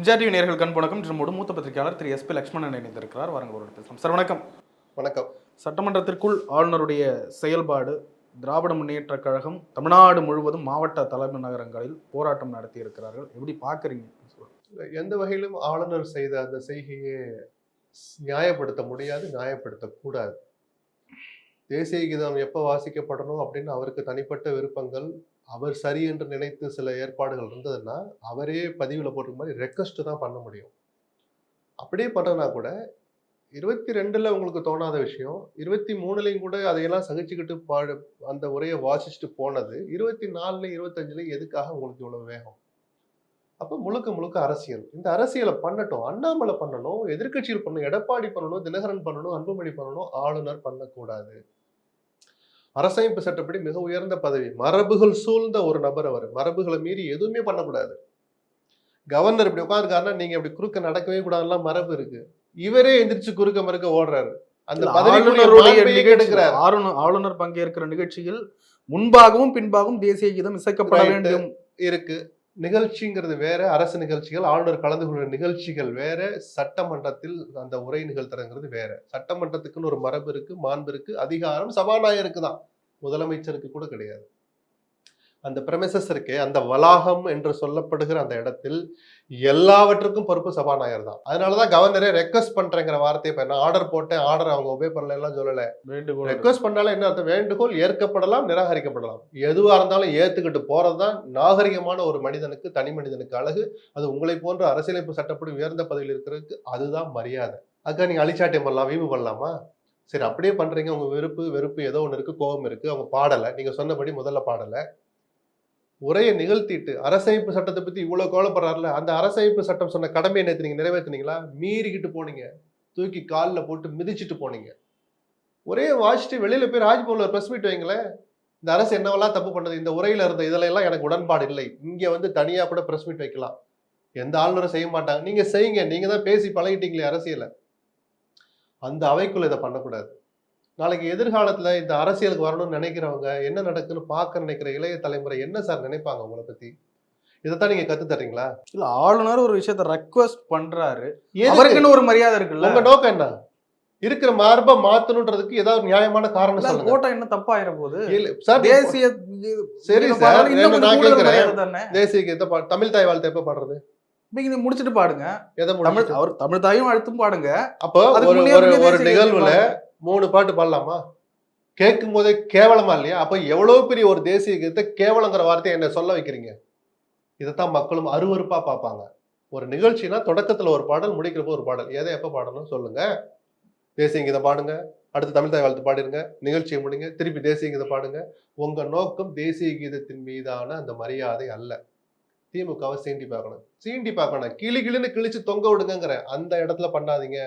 Vijay TV நேயர்கள் கண்புணக்கம் நம்மோடு மூத்த பத்திரிகையாளர் திரு எஸ்பி லட்சுமணன் இணைந்திருக்கிறார். வாருங்க ஒரு பேசலாம். சார் வணக்கம். வணக்கம். சட்டமன்றத்திற்குள் ஆளுநருடைய செயல்பாடு, திராவிட முன்னேற்ற கழகம் தமிழ்நாடு முழுவதும் மாவட்ட தலைமை நகரங்களில் போராட்டம் நடத்தி இருக்கிறார்கள். எப்படி பார்க்குறீங்க? எந்த வகையிலும் ஆளுநர் செய்த அந்த செய்கையை நியாயப்படுத்த முடியாது, நியாயப்படுத்தக்கூடாது. தேசிய கீதம் எப்போ வாசிக்கப்படணும் அப்படின்னு அவருக்கு தனிப்பட்ட விருப்பங்கள், அவர் சரி என்று நினைத்து சில ஏற்பாடுகள் இருந்ததுன்னா அவரே பதிவில் போட்டிருக்க மாதிரி ரெக்வஸ்ட் தான் பண்ண முடியும். அப்படியே பண்ணுறதுனா கூட 22ல் உங்களுக்கு தோணாத விஷயம் 23லையும் கூட அதையெல்லாம் சகிச்சுக்கிட்டு அந்த உரையை வாசிச்சுட்டு போனது 24ல 25ல எதுக்காக உங்களுக்கு இவ்வளவு வேகம்? அப்போ முழுக்க முழுக்க அரசியல். இந்த அரசியலை பண்ணட்டும், அண்ணாமலை பண்ணணும், எதிர்கட்சிகள் பண்ணணும், எடப்பாடி பண்ணணும், தினகரன் பண்ணணும், அன்புமணி பண்ணணும், ஆளுநர் பண்ணக்கூடாது. அரசமைப்பு சட்டப்படி மிக உயர்ந்த பதவி, மரபுகள் சூழ்ந்த ஒரு நபர். அவர் மரபுகளை மீறி எதுவுமே பண்ணக்கூடாது. கவர்னர் இப்படி உட்காந்துருக்காருன்னா நீங்க இப்படி குறுக்க நடக்கவே கூடாதுலாம் மரபு இருக்கு. இவரே எந்திரிச்சு குறுக்க மறுக்க ஓடுறாரு. அந்த ஆளுநர் பங்கேற்கிற நிகழ்ச்சியில் முன்பாகவும் பின்பாகவும் தேசிய கீதம் இசைக்கப்பட வேண்டும் இருக்கு. நிகழ்ச்சிங்கிறது வேற, அரசு நிகழ்ச்சிகள், ஆளுநர் கலந்து கொள்கிற நிகழ்ச்சிகள் வேற, சட்டமன்றத்தில் அந்த உரை நிகழ்த்துறங்கிறது வேற. சட்டமன்றத்துக்குன்னு ஒரு மரபு இருக்கு, மாண்பு இருக்கு, அதிகாரம் சபாநாயகருக்கு தான், முதலமைச்சருக்கு கூட கிடையாது. அந்த பிரமிசஸ் இருக்கே, அந்த வளாகம் என்று சொல்லப்படுகிற அந்த இடத்தில் எல்லாவற்றுக்கும் பொறுப்பு சபாநாயகர் தான். அதனாலதான் கவர்னரே ரெக்வஸ்ட் பண்றேங்கிற வார்த்தையை இப்ப ஆர்டர் போட்டேன், ஆர்டர் அவங்க ஒபே பண்ணல எல்லாம் சொல்லல. ரெக்வஸ்ட் பண்ணாலும் என்ன அர்த்தம்? வேண்டுகோள் ஏற்கப்படலாம், நிராகரிக்கப்படலாம். எதுவா இருந்தாலும் ஏத்துக்கிட்டு போறதுதான் நாகரிகமான ஒரு மனிதனுக்கு, தனி மனிதனுக்கு அழகு. அது உங்களை போன்ற அரசியலமைப்பு சட்டப்படி உயர்ந்த பதவியில் இருக்கிறதுக்கு அதுதான் மரியாதை. அக்கா நீங்க அழிச்சாட்டியம் பண்ணலாம், வீம்பு பண்ணலாமா? சரி, அப்படியே பண்றீங்க. உங்க வெறுப்பு ஏதோ ஒண்ணு இருக்கு, கோபம் இருக்கு, அவங்க பாடலை, நீங்க சொன்னபடி முதல்ல பாடலை, உரையை நிகழ்த்திட்டு அரசமைப்பு சட்டத்தை பத்தி இவ்வளவு கவலைப்படுறாருல, அந்த அரசமைப்பு சட்டம் சொன்ன கடமையை நேற்று நீங்க நிறைவேற்றினீங்களா? மீறிக்கிட்டு போனீங்க, தூக்கி காலில் போட்டு மிதிச்சுட்டு போனீங்க. ஒரே வாசிச்சுட்டு வெளியில போய் ராஜ்பவன்ல பிரஸ் மீட் வைங்களேன். இந்த அரசு என்னவெல்லாம் தப்பு பண்ணது, இந்த உரையில இருந்த இதுல எல்லாம் எனக்கு உடன்பாடு இல்லை, இங்க தனியா கூட பிரஸ் மீட் வைக்கலாம். எந்த ஆளுநரும் செய்ய மாட்டாங்க, நீங்க செய்யுங்க. நீங்க தான் பேசி பழகிட்டீங்களே அரசியலை. அந்த அவைக்குள்ள இதை பண்ணக்கூடாது. நாளைக்கு எதிர்காலத்துல இந்த அரசியலுக்கு வரணும்னு நினைக்கிறவங்க, என்ன நடக்குன்னு பார்க்க நினைக்கிற இளைய தலைமுறை என்ன சார் நினைப்பாங்க உங்களை பத்தி? இதைத்தான் நீங்க கத்து தர்றீங்களா? இல்ல, ஆளுநர் ஒரு விஷயத்த ரெக்வஸ்ட் பண்றாரு, அவருக்குன்னு ஒரு மரியாதை இருக்குல்ல. உங்க நோக்கம் என்ன? இருக்கிற மார்பை மாத்தணுன்றதுக்கு ஏதாவது நியாயமான காரணம் சொல்லுங்க. போட்டா என்ன தப்பாயிர போது? தேசிய சரி சார், நான் கேட்கிறேன், தேசிய கீதத்தை தமிழ் தாய் வாழ்த்து எப்ப பாடுறது? நீங்க முடிச்சுட்டு பாடுங்க. அவர் தமிழ் தாயும் அழுத்தும் பாடுங்க. அப்போ ஒரு நிகழ்வுல 3 பாட்டு பாடலாமா? கேட்கும் போதே கேவலமா இல்லையா? அப்ப எவ்வளவு பெரிய ஒரு தேசிய கீதத்தை கேவலங்கிற வார்த்தையை என்ன சொல்ல வைக்கிறீங்க? இதைத்தான் மக்களும் அருவருப்பா பார்ப்பாங்க. ஒரு நிகழ்ச்சினா தொடக்கத்துல ஒரு பாடல், முடிக்கிறப்போ ஒரு பாடல். எதை எப்ப பாடணும் சொல்லுங்க. தேசிய கீதம் பாடுங்க, அடுத்து தமிழ் தாய் வாழ்த்து பாடிருங்க, நிகழ்ச்சியை முடிங்க, திருப்பி தேசிய கீதம் பாடுங்க. உங்க நோக்கம் தேசிய கீதத்தின் மீதான அந்த மரியாதை அல்ல. திமுகவை சீண்டி பார்க்கணும். கிளின்னு கிழிச்சு தொங்க விடுங்கிற அந்த இடத்துல பண்ணாதீங்க.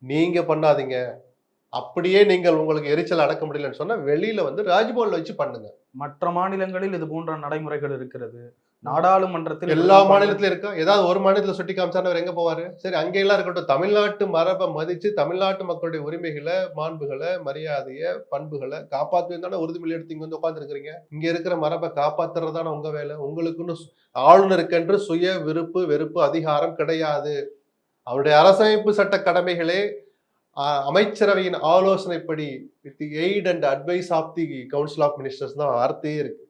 நீங்க பண்ணாதீங்க. அப்படியே நீங்கள் உங்களுக்கு எரிச்சல் அடக்க முடியலன்னு சொன்னா வெளியில ராஜ்பவன்ல வச்சு பண்ணுங்க. மற்ற மாநிலங்களில் இது போன்ற நடைமுறைகள் இருக்கிறது. நாடாளுமன்றத்தில் எல்லா மாநிலத்திலும் இருக்கா? ஏதாவது ஒரு மாநிலத்துல சுட்டி காமிச்சாரு எங்க போவாரு? சரி, அங்கெல்லாம் இருக்கட்டும். தமிழ்நாட்டு மரபை மதிச்சு தமிழ்நாட்டு மக்களுடைய உரிமைகளை, மாண்புகளை, மரியாதைய, பண்புகளை காப்பாற்றுவதான உறுதிமொழி எடுத்து இங்க உட்கார்ந்து இருக்கிறீங்க. இங்க இருக்கிற மரபை காப்பாத்துறதான உங்க வேலை. உங்களுக்குன்னு ஆளுநருக்கென்று சுய வெறுப்பு அதிகாரம் கிடையாது. அவருடைய அரசமைப்பு சட்ட கடமைகளே அமைச்சரவையின் ஆலோசனைப்படி with the aid and advice of the council of ministers தான் வார்த்தையே இருக்கு.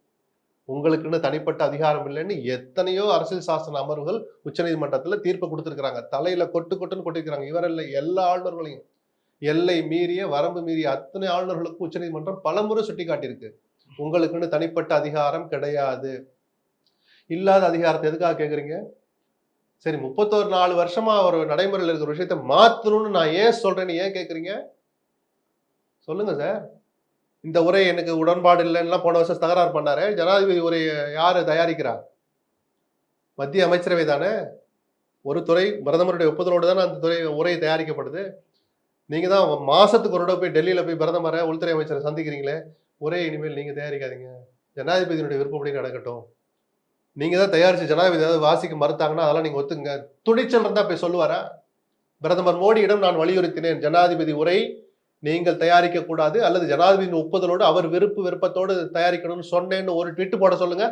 உங்களுக்குன்னு தனிப்பட்ட அதிகாரம் இல்லைன்னு எத்தனையோ அரசியல் சாசன அமர்வுகள் உச்சநீதிமன்றத்துல தீர்ப்பு கொடுத்துருக்காங்க. தலையில கொட்டுன்னு கொட்டிருக்கிறாங்க. இவரல்ல, எல்லா ஆளுநர்களையும், எல்லை மீறிய, வரம்பு மீறிய அத்தனை ஆளுநர்களுக்கும் உச்சநீதிமன்றம் பலமுறை சுட்டி காட்டியிருக்கு. உங்களுக்குன்னு தனிப்பட்ட அதிகாரம் கிடையாது. இல்லாத அதிகாரத்தை எதுக்காக கேட்குறீங்க? சரி, 34 வருஷமா ஒரு நடைமுறையில் இருக்கிற விஷயத்த மாத்தணும்னு நான் ஏன் சொல்றேன்னு ஏன் கேட்குறீங்க? சொல்லுங்க சார். இந்த உரை எனக்கு உடன்பாடு இல்லைன்னா போன வருஷம் தகராறு பண்ணாரு. ஜனாதிபதி உரை யாரு தயாரிக்கிறா? மத்திய அமைச்சரவை தானே. ஒரு துறை பிரதமருடைய ஒப்புதலோடு தானே அந்த உரை தயாரிக்கப்படுது. நீங்க தான் மாசத்துக்கு ஒரு போய் டெல்லியில போய் பிரதமரை, உள்துறை அமைச்சரை சந்திக்கிறீங்களே. உரை இனிமேல் நீங்க தயாரிக்காதீங்க, ஜனாதிபதியினுடைய விருப்பப்படி நடக்கட்டும். நீங்க தான் தயாரிச்சு ஜனாதிபதி ஏதாவது வாசிக்க மறுத்தாங்கன்னா அதெல்லாம் நீங்க ஒத்துங்க. துணிச்சல் இருந்தா போய் சொல்லுவாரா? பிரதமர் மோடியிடம் நான் வலியுறுத்தினேன், ஜனாதிபதி உரை நீங்கள் தயாரிக்க கூடாது, அல்லது ஜனாதிபதியின் ஒப்புதலோடு அவர் விருப்பத்தோடு தயாரிக்கணும்னு சொன்னேன்னு ஒரு ட்வீட் போட சொல்லுங்க.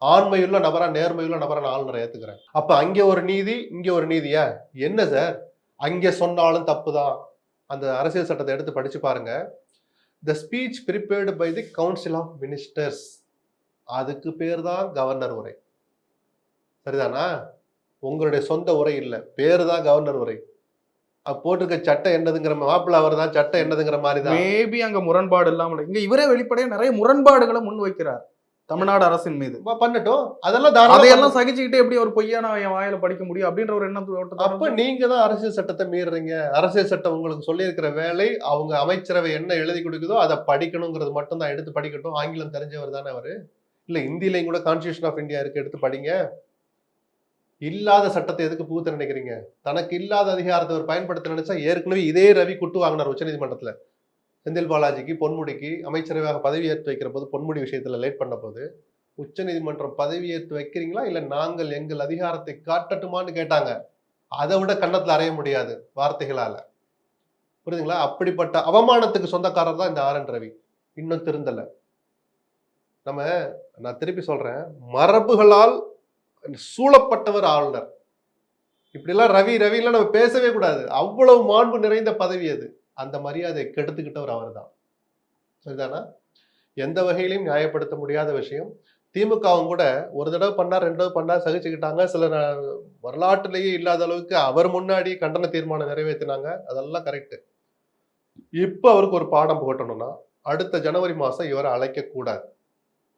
ஆண்மையுள்ள நபரா நேர்மையுள்ள நபரா நான் ஆளுநரை ஏத்துக்கிறேன். அப்ப அங்க ஒரு நீதி, இங்க ஒரு நீதியா? என்ன சார்? அங்க சொன்னாலும் தப்புதான். அந்த அரசியல் சட்டத்தை எடுத்து படிச்சு பாருங்க. The speech prepared by the council of ministers, அதுக்கு பேர் தான் கவர்னர் உரை. சரிதானா? உங்களுடைய சொந்த உரை இல்ல, பேரு தான் கவர்னர் உரை. போட்டிருக்க சட்டம் என்னதுங்கிற மாப்பிள்ள அவர் தான், சட்டம் என்னதுங்கிற மாதிரி தான். மேபி அங்க முரண்பாடு இல்லாமல் இங்க இவரே வெளிப்படையா நிறைய முரண்பாடுகளை முன் வைக்கிறார் தமிழ்நாடு அரசின் மீது. பண்ணட்டும், அதெல்லாம் தாராளமா அதையெல்லாம் சகிச்சுக்கிட்டு எப்படி ஒரு பொய்யான என் வாயில படிக்க முடியும் அப்படின்ற ஒரு எண்ணம். அப்ப நீங்க தான் அரசியல் சட்டத்தை மீறுறீங்க. அரசியல் சட்டம் உங்களுக்கு சொல்லி இருக்கிற வேலை, அவங்க அமைச்சரவை என்ன எழுதி கொடுக்குதோ அதை படிக்கணுங்கிறது மட்டும் தான். எடுத்து படிக்கட்டும். ஆங்கிலம் தெரிஞ்சவர் தானே அவரு. இல்ல ஹிந்திலையும் கூட கான்ஸ்டிடியூஷன் ஆஃப் இந்தியா இருக்கு, எடுத்து படிங்க. இல்லாத சட்டத்தை எதுக்கு புகுத்த நினைக்கிறீங்க? தனக்கு இல்லாத அதிகாரத்தை அவர் பயன்படுத்த நினைச்சா ஏற்கனவே இதே ரவி குட்டு வாங்கினார் உச்சநீதிமன்றத்துல. செந்தில் பாலாஜிக்கு பொன்முடிக்கு அமைச்சரவையாக பதவியேற்று வைக்கிற போது, பொன்முடி விஷயத்துல லேட் பண்ண போது, உச்சநீதிமன்றம் பதவியேற்று வைக்கிறீங்களா இல்ல நாங்கள் எங்கள் அதிகாரத்தை காட்டட்டுமான்னு கேட்டாங்க. அதை விட கன்னத்துல அறைய முடியாது வார்த்தைகளால. புரியுதுங்களா? அப்படிப்பட்ட அவமானத்துக்கு சொந்தக்காரர் தான் இந்த RN ரவி. இன்னும் திருந்தல. நான் திருப்பி சொல்றேன், மரபுகளால் சூழப்பட்டவர் ஆளுநர். இப்படிலாம் ரவிலாம் நம்ம பேசவே கூடாது. அவ்வளவு மாண்பு நிறைந்த பதவி அது. அந்த மரியாதையை கெடுத்துக்கிட்டவர் அவர் தான். சரிதானா? எந்த வகையிலையும் நியாயப்படுத்த முடியாத விஷயம். திமுகவும் கூட ஒரு தடவை பண்ணா, 2 தடவை பண்ணா சகிச்சுக்கிட்டாங்க. சில வரலாற்றிலேயே இல்லாத அளவுக்கு அவர் முன்னாடி கண்டன தீர்மானம் நிறைவேற்றினாங்க. அதெல்லாம் கரெக்ட். இப்ப அவருக்கு ஒரு பாடம் புகட்டணும்னா அடுத்த ஜனவரி மாசம் இவரை அழைக்க கூடாது.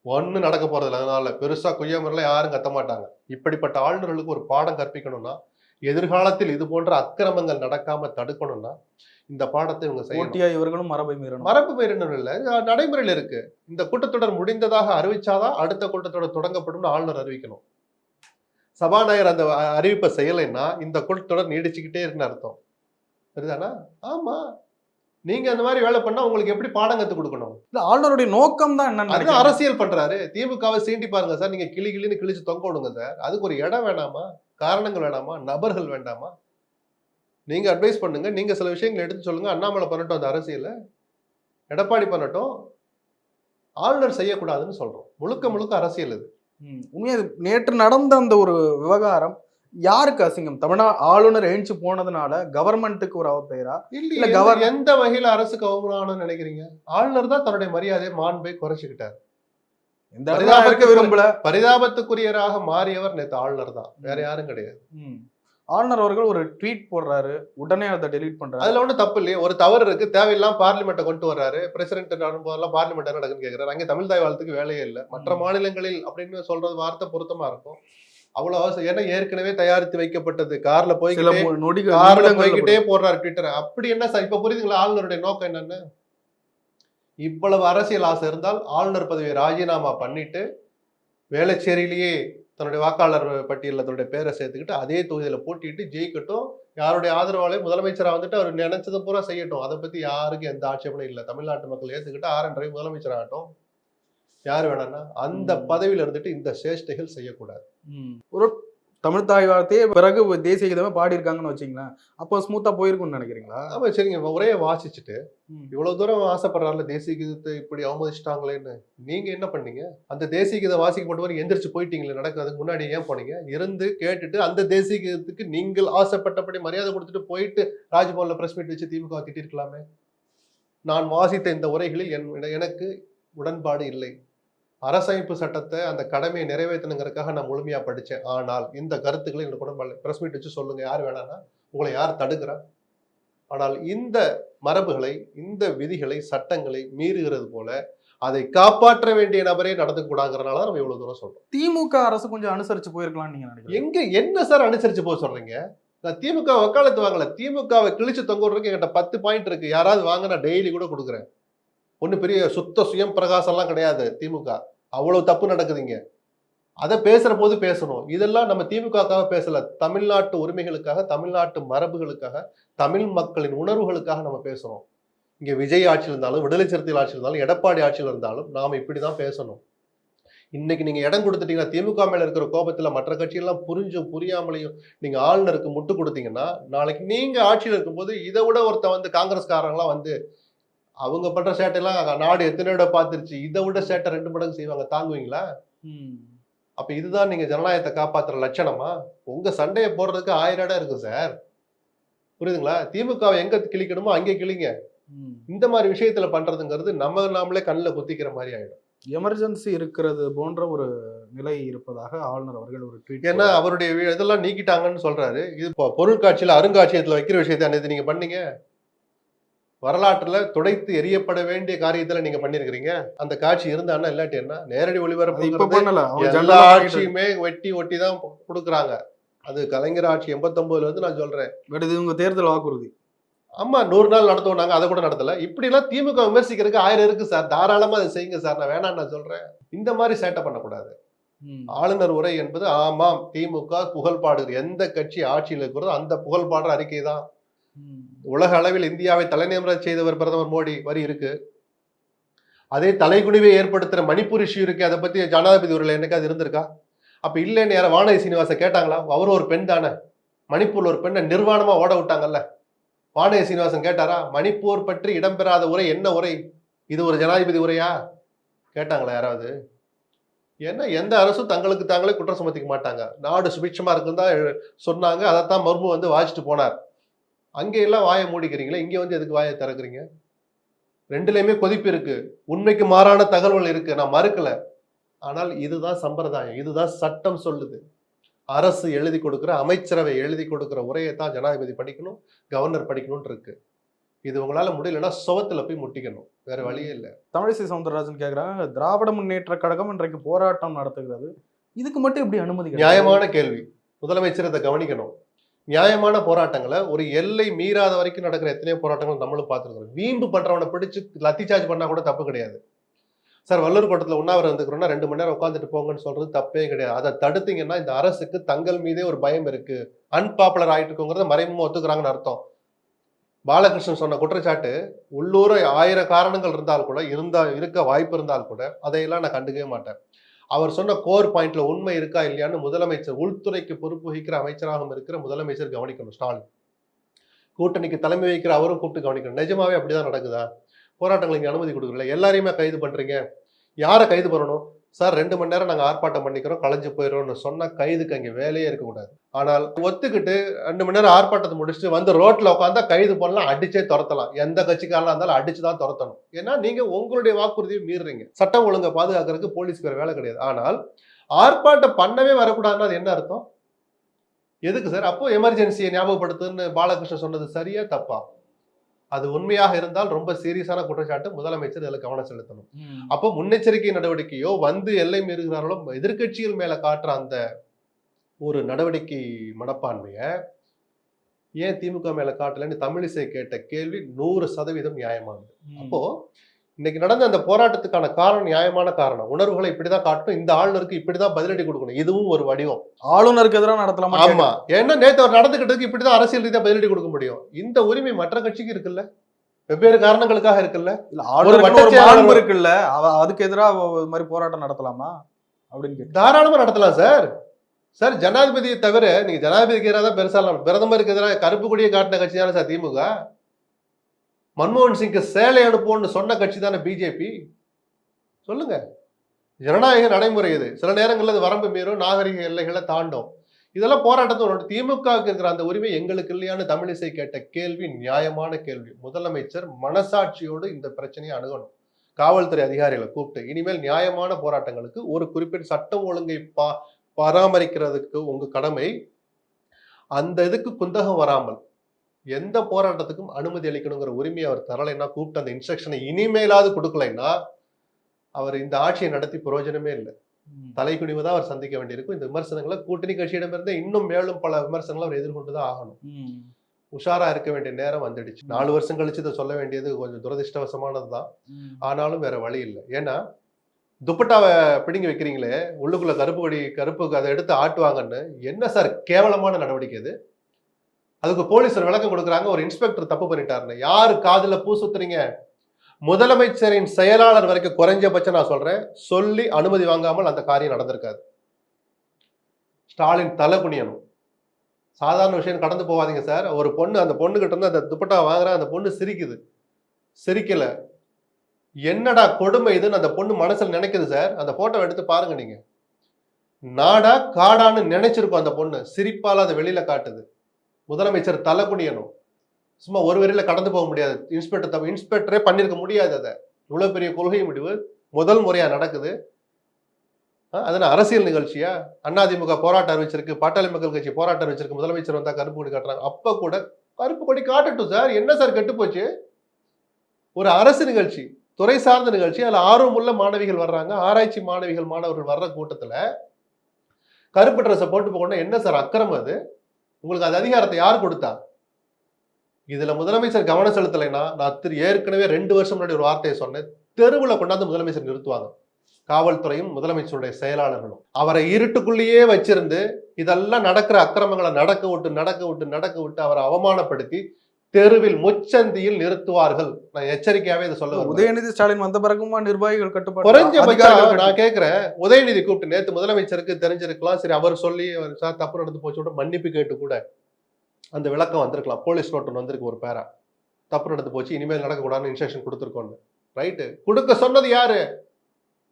ஒன்னும் நடக்க போறதில்ல. அதனால பெருசா குய்யமரில் யாரும் கத்த மாட்டாங்க. இப்படிப்பட்ட ஆளுநர்களுக்கு ஒரு பாடம் கற்பிக்கணும்னா, எதிர்காலத்தில் இது போன்ற அக்கிரமங்கள் நடக்காம தடுக்கணும்னா இந்த பாடத்தை இவங்க செய்யணும். இவர்களும் மரபை மீறணும். மரபு மீறணும் இல்ல, நடைமுறையில் இருக்கு. இந்த கூட்டத்தொடர் முடிந்ததாக அறிவிச்சாதான் அடுத்த கூட்டத்தொடர் தொடங்கப்படும் ஆளுநர் அறிவிக்கணும். சபாநாயகர் அந்த அறிவிப்பை செய்யலைன்னா இந்த கூட்டத்தொடர் நீடிச்சுக்கிட்டே இருக்குன்னு அர்த்தம். சரிதானா? ஆமா, நீங்க அந்த மாதிரி வேலை பண்ணா உங்களுக்கு எப்படி பாடம் கத்து கொடுக்கணும்? ஆளுநருடைய நோக்கம் தான் என்ன? அரசியல் பண்றாரு. திமுகவை சீண்டி பாருங்க சார். நீங்க கிளின்னு கிழிச்சு தொங்க விடுங்க சார். அதுக்கு ஒரு இடம் வேணாமா? காரணங்கள் வேணாமா? நபர்கள் வேண்டாமா? நீங்க அட்வைஸ் பண்ணுங்க. நீங்க சில விஷயங்களை எடுத்து சொல்லுங்க. அண்ணாமலை பண்ணட்டும் அந்த அரசியல, எடப்பாடி பண்ணட்டும். ஆளுநர் செய்யக்கூடாதுன்னு சொல்றோம். முழுக்க அரசியல் இது. உண்மையா நேற்று நடந்த அந்த ஒரு விவகாரம் யாருக்கு அசிங்கம்? ஆளுநர் எழுந்து போனதுனால கவர்மெண்ட்டுக்கு ஒரு அவப்பெயரா? இல்ல, எந்த வகையில அரசுக்கு அவமானம்னு நினைக்கிறீங்க? ஆளுநர் தான் தன்னுடைய மரியாதை மாண்பை குறைச்சிக்கிட்டார். விரும்பல. பரிதாபத்துக்குரியராக மாறியவர் நேற்று ஆளுநர் தான், வேற யாரும் கிடையாது. ஆளுநர் அவர்கள் ஒரு ட்வீட் போடுறாரு, உடனே அதை டெலீட் பண்றாரு. அதுல ஒன்றும் தப்பு இல்லையே. ஒரு தவறு இருக்கு, தேவையில்லாம் பார்லிமெண்ட்டை கொண்டு வர்றாரு. பிரசிடென்ட் போதெல்லாம் பார்லிமெண்ட் என்ன நடக்குன்னு கேட்கிறாரு. அங்கே தமிழ் தாய் வாழ்த்துக்கு வேலையே இல்லை. மற்ற மாநிலங்களில் அப்படின்னு சொல்றது வார்த்தை பொருத்தமா இருக்கும். அவ்வளவு அவசியம். ஏன்னா ஏற்கனவே தயாரித்து வைக்கப்பட்டது. கார்ல போய்கிட்டே போடுறாரு ட்விட்டர். அப்படி என்ன சார் இப்ப புரியுதுங்களா ஆளுநருடைய நோக்கம் என்னன்னு? இவ்வளவு அரசியல் ஆசை இருந்தால் ஆளுநர் பதவியை ராஜினாமா பண்ணிட்டு வேளச்சேரியிலேயே தன்னுடைய வாக்காளர் பட்டியலில் தன்னுடைய பேரை சேர்த்துக்கிட்டு அதே தொகுதியில போட்டிட்டு ஜெயிக்கட்டும். யாருடைய ஆதரவாலே முதலமைச்சரா வந்துட்டு அவர் நினைச்சது பூரா செய்யட்டும். அதை பத்தி யாருக்கும் எந்த ஆட்சேபனும் இல்லை. தமிழ்நாட்டு மக்கள் ஏத்துக்கிட்டு RN ரவி முதலமைச்சர் ஆகட்டும். யாரு வேணாம்னா அந்த பதவியில இருந்துட்டு இந்த சேஷ்டைகள் செய்யக்கூடாது. ஒரு தமிழ் தாய் வார்த்தையே பிறகு தேசிய கீதமே பாடி இருக்காங்கன்னு வச்சுங்களேன். அப்போ ஸ்மூத்தா போயிருக்கும்னு நினைக்கிறீங்களா? ஆமா, சரிங்க. உரையை வாசிச்சுட்டு இவ்வளவு தூரம் ஆசைப்படுறாருல தேசிய கீதத்தை இப்படி அவமதிச்சிட்டாங்களேன்னு நீங்க என்ன பண்ணீங்க? அந்த தேசிய கீதம் வாசிக்கப்பட்டவரை எந்திரிச்சு போயிட்டீங்களே, நடக்கிறதுக்கு முன்னாடி ஏன் போனீங்க? இருந்து கேட்டுட்டு அந்த தேசிய கீதத்துக்கு நீங்கள் ஆசைப்பட்டபடி மரியாதை கொடுத்துட்டு போயிட்டு ராஜ்பவன்ல பிரஸ் மீட் வச்சு திமுக திட்டிருக்கலாமே. நான் வாசித்த இந்த உரைகளில் எனக்கு உடன்பாடு இல்லை. அரசமைப்பு சட்டத்தை அந்த கடமையை நிறைவேற்றணுங்கிறதுக்காக நான் முழுமையா படித்தேன். ஆனால் இந்த கருத்துக்களை எனக்கு உடன்பாடு பிரஸ் மீட் வச்சு சொல்லுங்க, யார் வேணான்னா உங்களை யார் தடுக்கிறா? ஆனால் இந்த மரபுகளை, இந்த விதிகளை, சட்டங்களை மீறுகிறது போல அதை காப்பாற்ற வேண்டிய நபரே நடந்துக்கூடாங்கிறனால நம்ம இவ்வளவு தூரம் சொல்றோம். திமுக அரசு கொஞ்சம் அனுசரிச்சு போயிருக்கலாம் நீங்க நினைக்கிறீங்க? எங்க என்ன சார் அனுசரிச்சு போக சொல்றீங்க? நான் திமுக வக்காலத்து வாங்கல. திமுகவை கிழிச்சு தொங்க விடுறதுக்கு என்கிட்ட 10 பாயிண்ட் இருக்கு. யாராவது வாங்க, நான் டெய்லி கூட கொடுக்குறேன். ஒன்றும் பெரிய சுத்த சுயம் பிரகாசம்லாம் கிடையாது. திமுக அவ்வளவு தப்பு நடக்குதுங்க. அதை பேசுற போது பேசணும். இதெல்லாம் நம்ம திமுகவுக்காக பேசல. தமிழ்நாட்டு உரிமைகளுக்காக, தமிழ்நாட்டு மரபுகளுக்காக, தமிழ் மக்களின் உணர்வுகளுக்காக நம்ம பேசுறோம். இங்க விஜய் ஆட்சியில் இருந்தாலும், விடுதலை சிறுத்தைகள் ஆட்சியில் இருந்தாலும், எடப்பாடி ஆட்சியில் இருந்தாலும் நாம இப்படிதான் பேசணும். இன்னைக்கு நீங்க இடம் கொடுத்துட்டீங்கன்னா, திமுக மேல இருக்கிற கோபத்துல மற்ற கட்சியெல்லாம் புரிஞ்சும் புரியாமலையும் நீங்க ஆளுநருக்கு முட்டு கொடுத்தீங்கன்னா, நாளைக்கு நீங்க ஆட்சியில் இருக்கும்போது இதை விட ஒருத்த காங்கிரஸ்காரங்களாம் அவங்க பண்ற சேட்டையெல்லாம் நாடு எத்தனை விட பார்த்துருச்சு. இதை விட சேட்டை 2 மடங்கு செய்வாங்க. தாங்குவீங்களா? அப்ப இதுதான் நீங்க ஜனநாயகத்தை காப்பாத்துற லட்சணமா? உங்க சண்டையை போடுறதுக்கு 1000 இடம் இருக்கு சார். புரியுதுங்களா? திமுகவை எங்க கிழிக்கணுமோ அங்கே கிழிங்க. இந்த மாதிரி விஷயத்துல பண்றதுங்கிறது நாமளே கண்ணுல குத்திக்கிற மாதிரி ஆயிடும். எமர்ஜென்சி இருக்கிறது போன்ற ஒரு நிலை இருப்பதாக ஆளுநர் அவர்கள் ஒரு ட்வீட். ஏன்னா அவருடைய இதெல்லாம் நீக்கிட்டாங்கன்னு சொல்றாரு. இது பொருட்காட்சியில அருங்காட்சியகத்துல வைக்கிற விஷயத்தை அன்னைக்கு நீங்க பண்ணீங்க. வரலாற்றுல துடைத்து எரியப்பட வேண்டிய காரியத்துல நீங்க பண்ணிருக்கிறீங்க. அந்த காட்சி இருந்தான்னா இல்லாட்டி என்ன? நேரடி ஒளிபரப்பு எல்லா ஆட்சியுமே வெட்டி ஒட்டி தான் கொடுக்குறாங்க. அது கலைஞர் ஆட்சி 89ல இருந்து நான் சொல்றேன். இவங்க தேர்தல் வாக்குறுதி. ஆமா, 100 நாள் நடத்துவோம், நாங்க அதை கூட நடத்தல. இப்படி எல்லாம் திமுக விமர்சிக்கிறதுக்கு 1000 இருக்கு சார். தாராளமா அதை செய்யுங்க சார். நான் வேணாம் நான் சொல்றேன். இந்த மாதிரி சேட்டை பண்ணக்கூடாது. ஆளுநர் உரை என்பது ஆமாம் திமுக புகழ் பாடுகிற எந்த கட்சி ஆட்சியில் இருக்கிறதோ அந்த புகழ் பாடுற அறிக்கை தான். உலக அளவில் இந்தியாவை தலைநிமிர செய்தவர் பிரதமர் மோடி வரி இருக்கு. அதே தலைகுனிவை ஏற்படுத்துற மணிப்பூர் இஷ்யூ இருக்கு. அதை பத்தி ஜனாதிபதி உரையில என்னைக்காவது இருந்திருக்கா? அப்ப இல்லைன்னு யார வானதி சீனிவாச கேட்டாங்களா? அவரும் ஒரு பெண் தானே. மணிப்பூர்ல ஒரு பெண்ணை நிர்வாணமா ஓட விட்டாங்கல்ல. வானதி சீனிவாசன் கேட்டாரா? மணிப்பூர் பற்றி இடம்பெறாத உரை என்ன உரை? இது ஒரு ஜனாதிபதி உரையா? கேட்டாங்களா யாராவது? ஏன்னா எந்த அரசும் தங்களுக்கு தாங்களே குற்றம் சுமத்திக்க மாட்டாங்க. நாடு சுபிட்சமா இருக்குன்னு தான் சொன்னாங்க. அதைத்தான் மர்மு வந்து வாசிச்சுட்டு போனார். அங்கே எல்லாம் வாயை மூடிக்கிறீங்களே, இங்க வந்து எதுக்கு வாயை திறக்கிறீங்க? ரெண்டுலயுமே கொதிப்பு இருக்கு, உண்மைக்கு மாறான தகவல்கள் இருக்கு, நான் மறுக்கல. ஆனால் இதுதான் சம்பிரதாயம், இதுதான் சட்டம் சொல்லுது. அரசு எழுதி கொடுக்குற, அமைச்சரவை எழுதி கொடுக்குற உரையை தான் ஜனாதிபதி படிக்கணும், கவர்னர் படிக்கணும்னு இருக்கு. இது உங்களால முடியலன்னா சுவத்துல போய் முட்டிக்கணும், வேற வழியே இல்லை. தமிழிசை சவுந்தரராஜன் கேட்கிறாங்க, திராவிட முன்னேற்ற கழகம் இன்றைக்கு போராட்டம் நடத்துகிறது, இதுக்கு மட்டும் எப்படி அனுமதி? நியாயமான கேள்வி. முதலமைச்சர் இதை கவனிக்கணும். நியாயமான போராட்டங்களை ஒரு எல்லை மீறாத வரைக்கும் நடக்கிற எத்தனையோ போராட்டங்கள் நம்மளும் பார்த்துருக்கோம். வீம்பு பண்றவனை பிடிச்சு லத்தி சார்ஜ் பண்ணா கூட தப்பு கிடையாது சார். வள்ளூர் கோட்டத்தில் உண்ணாவிரதம் இருந்துக்கிறோம்னா 2 மணி நேரம் உட்காந்துட்டு போங்கன்னு சொல்றது தப்பே கிடையாது. அதை தடுத்தீங்கன்னா இந்த அரசுக்கு தங்கள் மீதே ஒரு பயம் இருக்கு, அன்பாப்புலர் ஆயிட்டு இருக்குங்கிறத மறைமுகமா ஒத்துக்கிறாங்கன்னு அர்த்தம். பாலகிருஷ்ணன் சொன்ன குற்றச்சாட்டு உள்ளூர 1000 காரணங்கள் இருந்தால் கூட இருக்க வாய்ப்பு இருந்தால் கூட அதையெல்லாம் நான் கண்டுக்கவே மாட்டேன். அவர் சொன்ன கோர் பாயிண்ட்ல உண்மை இருக்கா இல்லையான்னு முதலமைச்சர், உள்துறைக்கு பொறுப்பு வகிக்கிற அமைச்சராகவும் இருக்கிற முதலமைச்சர் கவனிக்கணும். ஸ்டாலின் கூட்டணிக்கு தலைமை வைக்கிற அவரும் கூப்பிட்டு கவனிக்கணும். நிஜமாவே அப்படிதான் நடக்குதா? போராட்டங்களுக்கு இங்க அனுமதி கொடுக்கல, எல்லாரையுமே கைது பண்றீங்க. யாரை கைது பண்ணணும் சார்? 2 மணி நேரம் நாங்க ஆர்ப்பாட்டம் பண்ணிக்கிறோம், கலைஞ்சு போயிடுறோம்னு சொன்னா கைதுக்கு அங்கே வேலையே இருக்கக்கூடாது. ஆனால் ஒத்துக்கிட்டு 2 மணி நேரம் ஆர்ப்பாட்டத்தை முடிச்சுட்டு வந்து ரோட்ல உட்காந்தா கைது பண்ணலாம், அடிச்சே துரத்தலாம். எந்த கட்சிக்காரனா இருந்தாலும் அடிச்சுதான் துரத்தணும். ஏன்னா நீங்க உங்களுடைய வாக்குறுதியை மீறுறீங்க. சட்டம் ஒழுங்கை பாதுகாக்கிறதுக்கு போலீஸ்க்கு வேற வேலை கிடையாது. ஆனால் ஆர்ப்பாட்டம் பண்ணவே வரக்கூடாதுன்னா அது என்ன அர்த்தம்? எதுக்கு சார்? அப்போ எமர்ஜென்சியை ஞாபகப்படுத்துன்னு பாலகிருஷ்ணன் சொன்னது சரியா தப்பா? அது உண்மையாக இருந்தால் ரொம்ப சீரியஸான குற்றச்சாட்டு, முதலமைச்சர் இதுல கவனம் செலுத்தணும். அப்போ முன்னெச்சரிக்கை நடவடிக்கையோ வந்து எல்லை மீறுகிறார்களோ எதிர்கட்சிகள் மேல காட்டுற அந்த ஒரு நடவடிக்கை மனப்பான்மைய ஏன் திமுக மேல காட்டலன்னு தமிழிசை கேட்ட கேள்வி 100% நியாயமானது. அப்போ இன்னைக்கு நடந்த அந்த போராட்டத்துக்கான காரணம் நியாயமான காரணம். உணர்வுகளை இப்படிதான் காட்டணும், இந்த ஆளுநருக்கு இப்படிதான் பதிலடி கொடுக்கணும், இதுவும் ஒரு வடிவம். ஆளுநருக்கு எதிராக நடத்தலாமா? ஆமா, ஏன்னா நேற்று அவர் நடந்துகிட்டதுக்கு இப்படிதான் அரசியல் ரீதியா பதிலடி கொடுக்க முடியும். இந்த உரிமை மற்ற கட்சிக்கு இருக்குல்ல, வெவ்வேறு காரணங்களுக்காக இருக்குல்ல. ஆளுநர் இருக்குல்ல, அதுக்கு எதிராக மாதிரி போராட்டம் நடத்தலாமா அப்படின்னு தாராளமா நடத்தலாம் சார். சார் ஜனாதிபதியை தவிர நீங்க ஜனாதிபதிக்கு எதிராக தான் பெருசா, பிரதமருக்கு எதிராக கருப்பு கொடியை காட்டின கட்சி தானே சார் திமுக. மன்மோகன் சிங்க்கு சேலை அனுப்புவோம்னு சொன்ன கட்சி தானே பிஜேபி. சொல்லுங்க, ஜனநாயக நடைமுறை இது. சில நேரங்களில் அது வரம்பு மீறும், நாகரிக எல்லைகளை தாண்டும். இதெல்லாம் போராட்டத்தோட திமுகவுக்கு இருக்கிற அந்த உரிமை எங்களுக்கு இல்லையான்னு தமிழிசை கேட்ட கேள்வி நியாயமான கேள்வி. முதலமைச்சர் மனசாட்சியோடு இந்த பிரச்சனையை அணுகணும். காவல்துறை அதிகாரிகளை கூப்பிட்டு இனிமேல் நியாயமான போராட்டங்களுக்கு ஒரு குறிப்பிட்ட சட்டம் ஒழுங்கை பராமரிக்கிறதுக்கு உங்க கடமை. அந்த இதுக்கு குந்தகம் வராமல் எந்த போராட்டத்துக்கும் அனுமதி அளிக்கணுங்கிற உரிமையை அவர் தரலைன்னா, கூப்பிட்டு அந்த இன்ஸ்ட்ரக்ஷனை இனிமேலாவது கொடுக்கலைன்னா அவர் இந்த ஆட்சியை நடத்தி பிரயோஜனமே இல்லை. தலைக்குனிவு தான் அவர் சந்திக்க வேண்டியிருக்கும். இந்த விமர்சனங்களை கூட்டணி கட்சியிடமிருந்து இன்னும் மேலும் பல விமர்சனங்களை அவர் எதிர்கொண்டுதான் ஆகணும். உஷாரா இருக்க வேண்டிய நேரம் வந்துடுச்சு. 4 வருஷம் கழிச்சு இதை சொல்ல வேண்டியது கொஞ்சம் துரதிருஷ்டவசமானதுதான். ஆனாலும் வேற வழி இல்லை. ஏன்னா துப்பட்டாவை பிடிங்கி வைக்கிறீங்களே, உள்ளுக்குள்ள கருப்பு அதை எடுத்து ஆட்டுவாங்கன்னு, என்ன சார் கேவலமான நடவடிக்கை இது? அதுக்கு போலீஸ் ஒரு விளக்கம் கொடுக்குறாங்க, ஒரு இன்ஸ்பெக்டர் தப்பு பண்ணிட்டாருன்னு. யாரு காதுல பூ சுத்துறீங்க? முதலமைச்சரின் செயலாளர் வரைக்கும் குறைஞ்சபட்சம் நான் சொல்றேன், சொல்லி அனுமதி வாங்காமல் அந்த காரியம் நடந்திருக்காது. ஸ்டாலின் தலை குனியணும். சாதாரண விஷயம் கடந்து போவாதீங்க சார். ஒரு பொண்ணு, அந்த பொண்ணு கிட்ட இருந்து அந்த துப்பட்டா வாங்குற, அந்த பொண்ணு சிரிக்குது, சிரிக்கல, என்னடா கொடுமை இதுன்னு அந்த பொண்ணு மனசுல நினைக்குது சார். அந்த போட்டோ எடுத்து பாருங்க நீங்க. நாடா காடான்னு நினைச்சிருக்கும் அந்த பொண்ணு. சிரிப்பால அதை வெளியில காட்டுது. முதலமைச்சர் தலை குனியணும். சும்மா ஒரு வரியில கடந்து போக முடியாது. இன்ஸ்பெக்டரே பண்ணிருக்க முடியாது. அதை இவ்வளவு பெரிய கொள்கை முடிவு முதல் முறையா நடக்குது. அதனால அரசியல் நிகழ்ச்சியா? அதிமுக போராட்டம் அறிவிச்சிருக்கு, பாட்டாளி மக்கள் கட்சி போராட்டம் அறிவிச்சிருக்கு, முதலமைச்சர் வந்தா கருப்பு கொடி காட்டுறாங்க. அப்ப கூட கருப்பு கொடி காட்டட்டும் சார், என்ன சார் கெட்டு போச்சு? ஒரு அரசு நிகழ்ச்சி, துறை சார்ந்த நிகழ்ச்சி, அதுல ஆர்வமுள்ள மாணவிகள் வர்றாங்க, ஆராய்ச்சி மாணவிகள் மாணவர்கள் வர்ற கூட்டத்துல கருப்பு ட்ரெஸ்ஸை போட்டு போகணும். என்ன சார் அக்கிரமம் அது? உங்களுக்கு அது அதிகாரத்தை யார் கொடுத்தா? இதுல முதலமைச்சர் கவனம் செலுத்தலைன்னா, நான் ஏற்கனவே 2 வருஷம் முன்னாடி ஒரு வார்த்தையை சொன்னேன், தெருவில் கொண்டாந்து முதலமைச்சர் நிறுத்துவாங்க. காவல்துறையும் முதலமைச்சருடைய செயலாளர்களும் அவரை இருட்டுக்குள்ளேயே வச்சிருந்து இதெல்லாம் நடக்கிற அக்கிரமங்களை நடக்க விட்டு அவரை அவமானப்படுத்தி தெருவில் முச்சந்தியில் நிறுத்துவார்கள். நான் எச்சரிக்கையாவே இதை சொல்ல. உதயநிதி ஸ்டாலின் வந்த பிறகுமா நிர்வாகிகள் கட்டுப்பாடு? குறைஞ்சபட்சம் நான் கேட்கிறேன், உதயநிதி கூப்பிட்டு நேற்று முதலமைச்சருக்கு தெரிஞ்சிருக்கலாம், சரி அவர் சொல்லி சார் தப்பு நடந்து போச்சு மன்னிப்பு கேட்டு கூட அந்த விளக்கம் வந்திருக்கலாம். போலீஸ் நோட் ஒன்று வந்திருக்கு, ஒரு பேரா தப்பு நடந்து போச்சு, இனிமேல் நடக்கக்கூடாதுன்னு இன்ஸ்ட்ரக்ஷன் கொடுத்துருக்கோன்னு. ரைட்டு, கொடுக்க சொன்னது யாரு?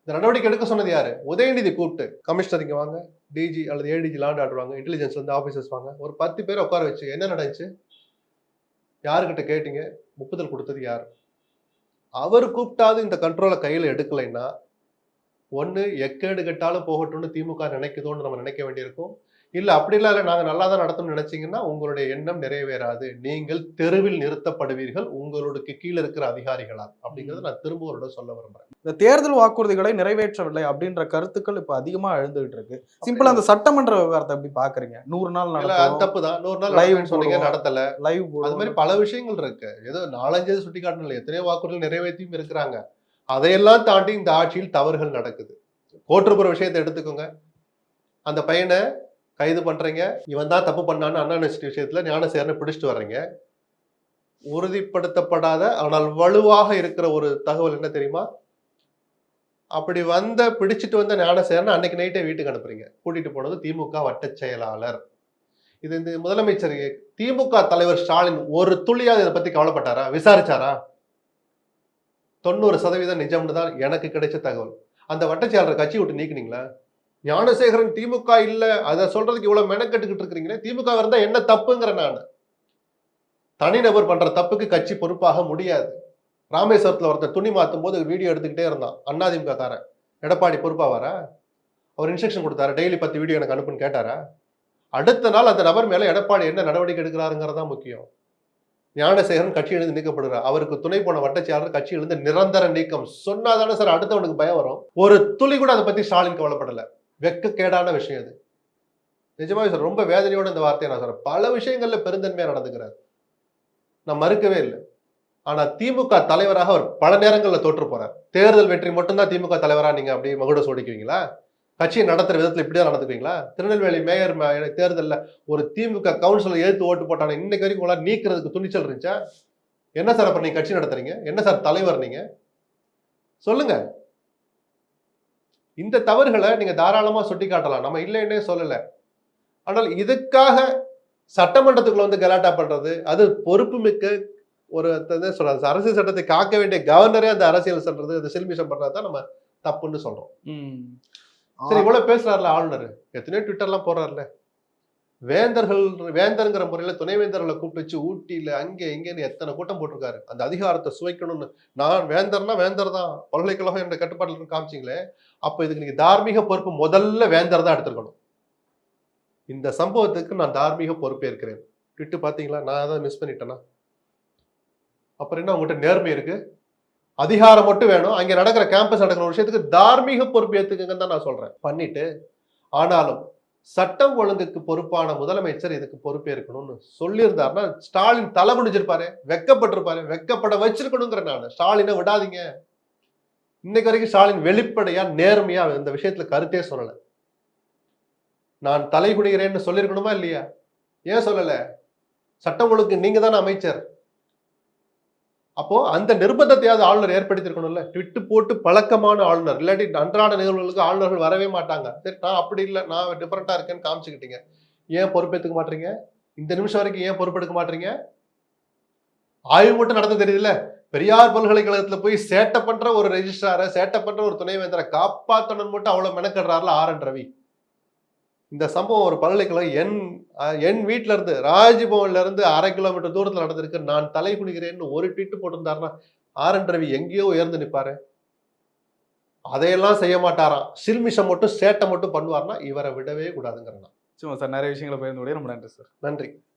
இந்த நடவடிக்கை எடுக்க சொன்னது யாரு? உதயநிதி கூப்பிட்டு கமிஷனர் இங்க வாங்க, டிஜி அல்லது ஏடிஜி லாண்ட் ஆடுவாங்க, இன்டெலிஜென்ஸ்ல இருந்து ஆபீசர்ஸ் வாங்க, ஒரு 10 பேர் உட்கார வச்சு என்ன நடந்துச்சு, யாருக்கிட்ட கேட்டீங்க, ஒப்புதல் கொடுத்தது யார்? அவர் கூப்பிட்டாது இந்த கண்ட்ரோலை கையில எடுக்கலைன்னா ஒண்ணு எக்கேடு கெட்டாலும் போகட்டும்னு திமுக நினைக்குதோன்னு நம்ம நினைக்க வேண்டியிருக்கும். இல்ல அப்படிலாம் இல்லை, நாங்க நல்லா தான் நடத்தணும்னு நினைச்சீங்கன்னா உங்களுடைய எண்ணம் நிறைவேறாது. நீங்கள் தெருவில் நிறுத்தப்படுவீர்கள், உங்களுக்கு கீழே இருக்கிற அதிகாரிகளால். அப்படிங்கறத நான் திரும்ப ஒரு சொல்ல விரும்புறேன். இந்த தேர்தல் வாக்குறுதிகளை நிறைவேற்றவில்லை அப்படின்ற கருத்துக்கள் இப்ப அதிகமா எழுந்துகிட்டு இருக்கு. சிம்பிளா அந்த சட்டமன்ற விவகாரத்தை எப்படி பாக்குறீங்க? 100 நாள் தப்புதான். 100 நாள் லைவ் சொன்னீங்க, நடத்தல. லைவ் அது மாதிரி பல விஷயங்கள் இருக்கு. ஏதோ 4-5 சுட்டி காட்டணும், எத்தனையோ வாக்குறுதிகள் நிறைவேற்றியும் இருக்கிறாங்க. அதையெல்லாம் தாண்டி இந்த ஆட்சியில் தவறுகள் நடக்குது. கோட்டுப்புற விஷயத்தை எடுத்துக்கோங்க. அந்த பையனை கைது பண்றீங்க, இவன் தான் தப்பு பண்ணான்னு அண்ணா யூனிவர்சிட்டி விஷயத்துல ஞானசேகரனை பிடிச்சிட்டு வர்றீங்க. உறுதிப்படுத்தப்படாத ஆனால் வலுவாக இருக்கிற ஒரு தகவல் என்ன தெரியுமா? அப்படி பிடிச்சிட்டு வந்த ஞானசேகரன் அன்னைக்கு நைட்டே வீட்டுக்கு அனுப்புறீங்க. கூட்டிட்டு போனது திமுக வட்ட செயலாளர். இது இந்த முதலமைச்சர் திமுக தலைவர் ஸ்டாலின் ஒரு துளியாவது இதை பத்தி கவலைப்பட்டாரா? விசாரிச்சாரா? 90% நிஜம்னு தான் எனக்கு கிடைச்ச தகவல். அந்த வட்ட செயலாளர் கட்சி விட்டு நீக்கினீங்களா? ஞானசேகரன் திமுக இல்ல, அதை சொல்றதுக்கு இவ்வளவு மெனக்கெட்டுக்கிட்டு இருக்கிறீங்களே. திமுக இருந்தா என்ன தப்புங்கிற? நான் தனிநபர் பண்ற தப்புக்கு கட்சி பொறுப்பாக முடியாது. ராமேஸ்வரத்துல ஒருத்தர் துணி மாத்தும் போது வீடியோ எடுத்துக்கிட்டே இருந்தான் அதிமுக காரன். எடப்பாடி பொறுப்பாவாரா? அவர் இன்ஸ்ட்ரக்ஷன் கொடுத்தாரு, டெய்லி 10 வீடியோ எனக்கு அனுப்புன்னு கேட்டாரா? அடுத்த நாள் அந்த நபர் மேல எடப்பாடி என்ன நடவடிக்கை எடுக்கிறாருங்கிறதா முக்கியம். ஞானசேகரன் கட்சியிலிருந்து நீக்கப்படுகிறார். அவருக்கு துணை போன வட்டச்செயலாளர் கட்சியிலிருந்து நிரந்தர நீக்கம். சொன்னாதானே சார் அடுத்தவனுக்கு பயம் வரும். ஒரு துளி கூட அதை பத்தி ஸ்டாலின் கவலைப்படல. வெக்கக்கேடான விஷயம் அது. நிஜமாவே சார், ரொம்ப வேதனையோட இந்த வார்த்தையை நான் சொல்றேன். பல விஷயங்கள்ல பெருந்தன்மையா நடந்துக்கிறார், நான் மறுக்கவே இல்லை. ஆனா திமுக தலைவராக அவர் பல நேரங்கள்ல தோற்று போறார். தேர்தல் வெற்றி மட்டும்தான் திமுக தலைவரா நீங்க அப்படி மகுட சோடிக்குவீங்களா? கட்சியை நடத்துற விதத்துல இப்படிதான் நடந்துக்குவீங்களா? திருநெல்வேலி மேயர் தேர்தலில் ஒரு திமுக கவுன்சிலர் எதிர்த்து ஓட்டு போட்டாங்க, இன்னைக்கு வரைக்கும் உங்களால் நீக்கிறதுக்கு துணிச்சல் இருந்துச்சா? என்ன சார் அப்ப நீங்க கட்சி நடத்துறீங்க? என்ன சார் தலைவர் நீங்க? சொல்லுங்க. இந்த தவறுகளை நீங்க தாராளமா சுட்டி காட்டலாம், நம்ம இல்லைன்னே சொல்லல. ஆனால் இதுக்காக சட்டமன்றத்துக்குள்ள கலாட்டா பண்றது, அது பொறுப்பு மிக்க ஒரு சொல்றது, அரசியல் சட்டத்தை காக்க வேண்டிய கவர்னரே அந்த அரசியல் சொல்றது, அது சில்மிஷம் பண்றதுதான் நம்ம தப்புன்னு சொல்றோம். சரி, இவ்வளவு பேசுறாருல ஆளுநர், எத்தனையோ ட்விட்டர்லாம் போறாருல. வேந்தர்ங்கிற முறையில துணைவேந்தர்களை கூப்பிட்டு வச்சு ஊட்டியில அங்கே இங்கேன்னு எத்தனை கூட்டம் போட்டிருக்காரு. அந்த அதிகாரத்தை சுவைக்கணும்னு. நான் வேந்தர்னா வேந்தர் தான், பல்கலைக்கழகம் என்ற கட்டுப்பாட்டில் காமிச்சிங்களே, அப்ப இதுக்கு நீங்க தார்மீக பொறுப்பு முதல்ல வேந்தர் தான் எடுத்துக்கணும். இந்த சம்பவத்துக்கு நான் தார்மீக பொறுப்பேற்கிறேன். ட்விட்டு பாத்தீங்களா? நான் அதை மிஸ் பண்ணிட்டேன்னா அப்புறம் என்ன உங்ககிட்ட நேர்மை இருக்கு? அதிகாரம் மட்டும் வேணும், அங்க நடக்கிற கேம்பஸ் நடக்கிற ஒரு விஷயத்துக்கு தார்மீக பொறுப்பு ஏத்துக்கங்கன்னு தான் நான் சொல்றேன். பண்ணிட்டு ஆனாலும் சட்டம் ஒழுங்குக்கு பொறுப்பான முதலமைச்சர் இதுக்கு பொறுப்பேற்கணும்னு சொல்லியிருந்தாருன்னா ஸ்டாலின் தலை குனிஞ்சிருப்பாரு, வெக்கப்பட்டிருப்பாரு, வெக்கப்பட வச்சிருக்கணுங்கிற. நான் ஸ்டாலினை விடாதீங்க. இன்னைக்கு வரைக்கும் ஸ்டாலின் வெளிப்படையா நேர்மையா இந்த விஷயத்துல கருத்தே சொல்லல. நான் தலை குனிகிறேன்னு சொல்லியிருக்கணுமா இல்லையா? ஏன் சொல்லல? சட்டம் ஒழுங்கு நீங்க தானே அமைச்சர். அப்போ அந்த நிர்பந்தத்தையாவது ஆளுநர் ஏற்படுத்திருக்கணும்ல. ட்விட்டு போட்டு பழக்கமான ஆளுநர், இல்லாட்டி அன்றாட நிகழ்வுகளுக்கு ஆளுநர்கள் வரவே மாட்டாங்க. சரி, நான் அப்படி இல்லை, நான் டிஃபரெண்டா இருக்கேன்னு காமிச்சுக்கிட்டீங்க. ஏன் பொறுப்பேற்றுக்க மாட்டீங்க? இந்த நிமிஷம் வரைக்கும் ஏன் பொறுப்பெடுக்க மாட்டீங்க? ஆய்வு மட்டும் நடந்து தெரியுதுல்ல. பெரியார் பல்கலைக்கழகத்துல போய் சேட்டை பண்ற ஒரு ரெஜிஸ்ட்ராரை, சேட்டை பண்ற ஒரு துணைவேந்தரை காப்பாற்றணும் மட்டும் அவ்வளவு மெனக்கடுறாருல ஆர் என் ரவி. இந்த சம்பவம் ஒரு பல்கலைக்கழகம் என் வீட்டுல இருந்து ராஜ்பவன்ல இருந்து 1/2 கிலோமீட்டர் தூரத்துல நடந்திருக்கு, நான் தலை குனிகிறேன்னு ஒரு ட்வீட் போட்டிருந்தாருன்னா ஆர்.என். ரவி எங்கேயோ உயர்ந்து நிப்பாரு. அதையெல்லாம் செய்ய மாட்டாராம், சில்மிஷம் மட்டும் சேட்டை மட்டும் பண்ணுவார்னா இவரை விடவே கூடாதுங்கிறேன். சும்மா சார், நிறைய விஷயங்களை பகிர்ந்து ரொம்ப நன்றி சார். நன்றி.